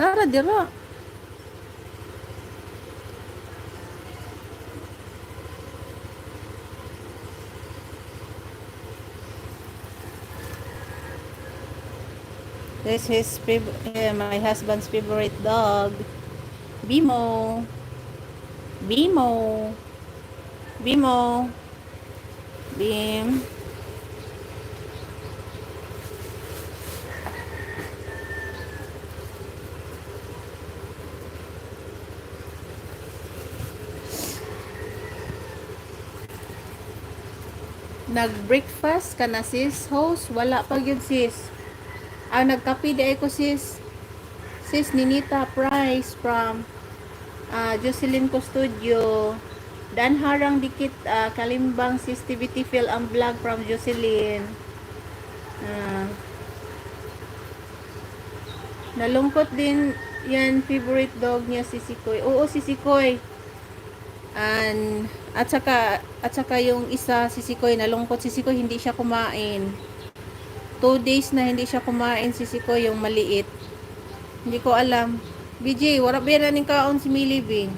Nara dira. This is my husband's favorite dog. Bimo. Bimo. Bimo. Bim. Nag-breakfast ka na sis, host? Wala pa yun sis. Nagkape di ay ko sis. Sis Ninita Price from Jocelyn Custodio. Dan harang dikit kalimbang sis TVT Phil ang vlog from Jocelyn. Nalungkot din yan, favorite dog niya si Sikoy. Oo, si Sikoy. At saka yung isa si Sikoy, nalungkot si Sikoy, hindi siya kumain. 2 days na hindi siya kumain si Sikoy, yung maliit. Hindi ko alam. BJ, wala ba yan kaon si Millie.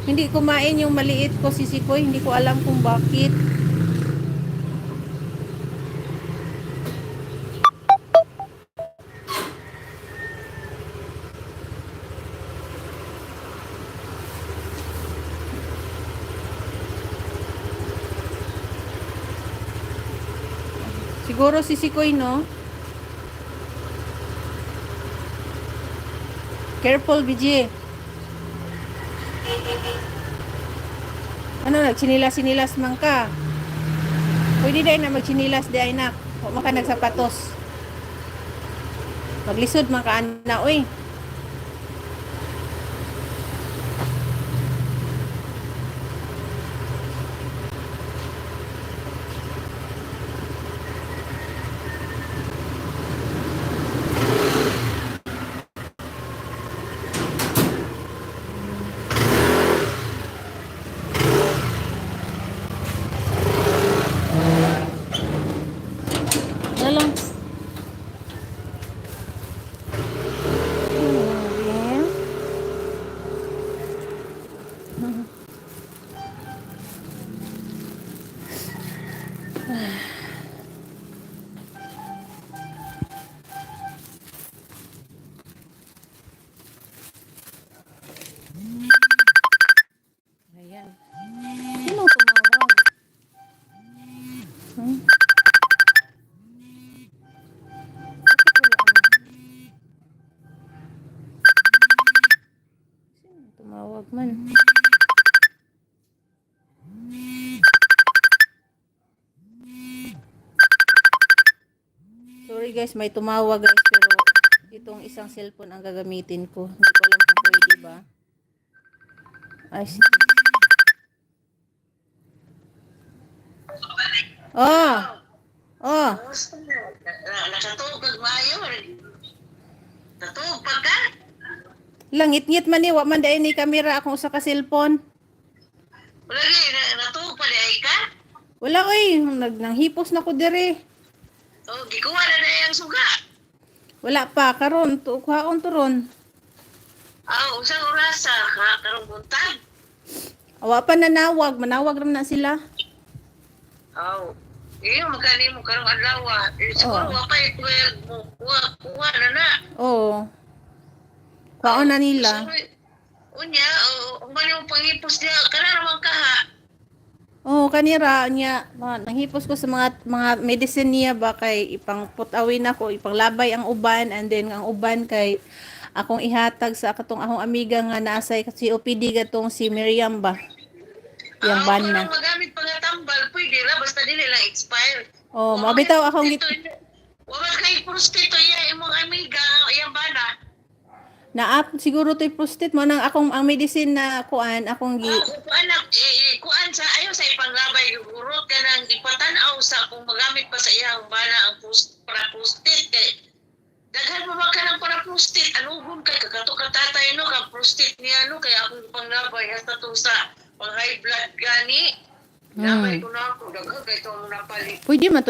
Hindi kumain yung maliit ko si Sikoy, hindi ko alam kung bakit. Siguro si Sikoy, no? Careful, BJ. Ano, nagchinilas-sinilas man ka? Pwede dahil na magchinilas di ay nak. Huwag man ka nagsapatos. Maglisod man ka, ana, uy. Lang. Ayan. Sino tumawag? Tumawag man. Sorry guys, may tumawag guys, pero itong isang cellphone ang gagamitin ko. Hindi ko alam kung pwede ba. Ay, sige. Oh! Oh! Nakatugog maayo. Natugog ka? Langit-ngit man ni, wa man dahil ni kamera akong usa ka cellphone. Wala natugog pa di ka? Wala oy, nanghipos na ko dire. Oh, gikuha na yung suga. Wala pa, karon kuhaon to ron. Usang oras karong buntag. Awa pa nanawag, manawag ram na sila. Iyo magkani mo karong adlaw. Siguro wa pa 12 mo. Kuha na. Oo. Kuhaon na nila. Unya, umali mo pangipos niya, kana naman ka ha. Oh, kanira niya, nanghipos ko sa mga medicine niya ba kay ipang putawin ako, ipanglabay ang uban, and then ang uban kay akong ihatag sa akong amiga nga naasay kasi OPD gatong si Miriam ba. Yang ban na. Kung magamit pa nga tambal, pwede ra basta dili lang expire. Oh, mabitaw akong wala kay prostitute iya imong amiga, yang bana. Naap siguro to'y prostate mo nang akong ang medicine na kuan akong Kuan sa ayo sa ipanglabay guro kanang ipatan-aw sa kung magamit pa sa iyang bana ang para prostate kay daghan mo ka ng para prostate anugon kay kagato ka tatay no kang prostate niya no kay akong ipanglabay hasta to sa pang high blood gani. Namay ko na ako daghan kay to napalit. Pwede man to